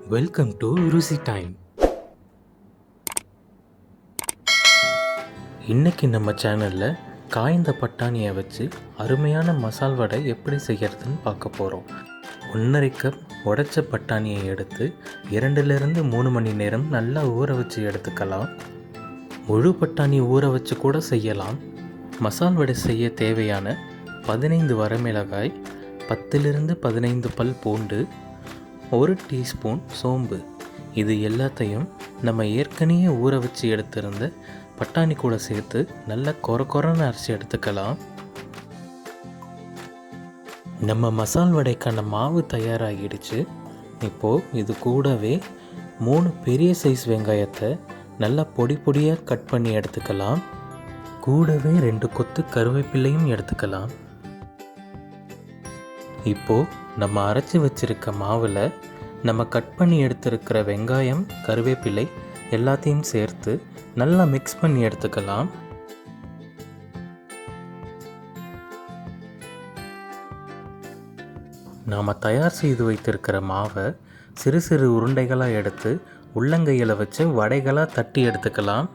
Welcome to Rusitime. இன்னைக்கு நம்ம சேனலில் காய்ந்த பட்டாணியை வச்சு அருமையான மசால் வடை எப்படி செய்கிறதுன்னு பார்க்க போகிறோம். 1.5 கப் உடைச்ச பட்டாணியை எடுத்து 2லிருந்து 3 மணி நேரம் நல்லா ஊற வச்சு எடுத்துக்கலாம். முழு பட்டாணி ஊற வச்சு கூட செய்யலாம். மசால் வடை செய்ய தேவையான 15 வரமிளகாய், 10லிருந்து 15 பல் பூண்டு, 1 டீஸ்பூன் சோம்பு, இது எல்லாத்தையும் நம்ம ஏற்கனவே ஊற வச்சு எடுத்திருந்த பட்டாணி கூட சேர்த்து நல்லா கொரன்னு அரைச்சி எடுத்துக்கலாம். நம்ம மசால் வடைக்கான மாவு தயாராகிடுச்சு. இப்போது இது கூடவே 3 பெரிய சைஸ் வெங்காயத்தை நல்லா பொடியாக கட் பண்ணி எடுத்துக்கலாம். கூடவே 2 கொத்து கருவேப்பிலையும் எடுத்துக்கலாம். இப்போது நம்ம அரைச்சி வச்சிருக்க மாவில் நம்ம கட் பண்ணி எடுத்துருக்கிற வெங்காயம், கருவேப்பிலை எல்லாத்தையும் சேர்த்து நல்லா மிக்ஸ் பண்ணி எடுத்துக்கலாம். நாம் தயார் செய்து வைத்திருக்கிற மாவை சிறு சிறு உருண்டைகளாக எடுத்து உள்ளங்கையில் வச்சு வடைகளாக தட்டி எடுத்துக்கலாம்.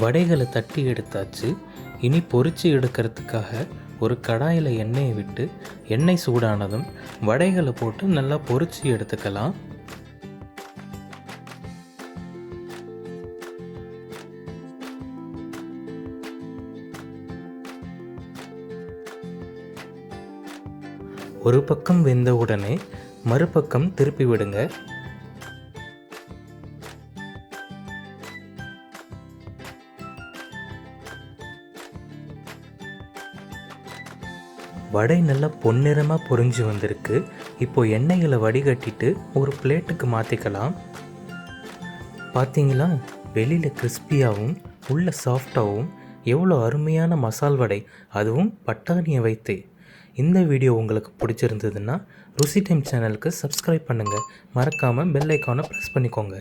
வடைகளை தட்டி எடுத்தாச்சு. இனி பொரிச்சு எடுக்கிறதுக்காக ஒரு கடாயில் எண்ணெயை விட்டு எண்ணெய் சூடானதும் வடைகளை போட்டு நல்லா பொரிச்சு எடுத்துக்கலாம். ஒரு பக்கம் வெந்த உடனே மறுபக்கம் திருப்பி விடுங்க. வடை நல்லா பொன்னிறமாக பொரிஞ்சு வந்திருக்கு. இப்போது எண்ணெய்களை வடிகட்டிட்டு ஒரு பிளேட்டுக்கு மாற்றிக்கலாம். பார்த்தீங்களா, வெளியில் கிறிஸ்பியாகவும் உள்ள சாஃப்டாகவும் எவ்வளோ அருமையான மசால் வடை, அதுவும் பட்டாணியை வைத்து. இந்த வீடியோ உங்களுக்கு பிடிச்சிருந்ததுன்னா Rusitime சேனலுக்கு சப்ஸ்கிரைப் பண்ணுங்கள். மறக்காமல் பெல் ஐக்கானை ப்ரெஸ் பண்ணிக்கோங்க.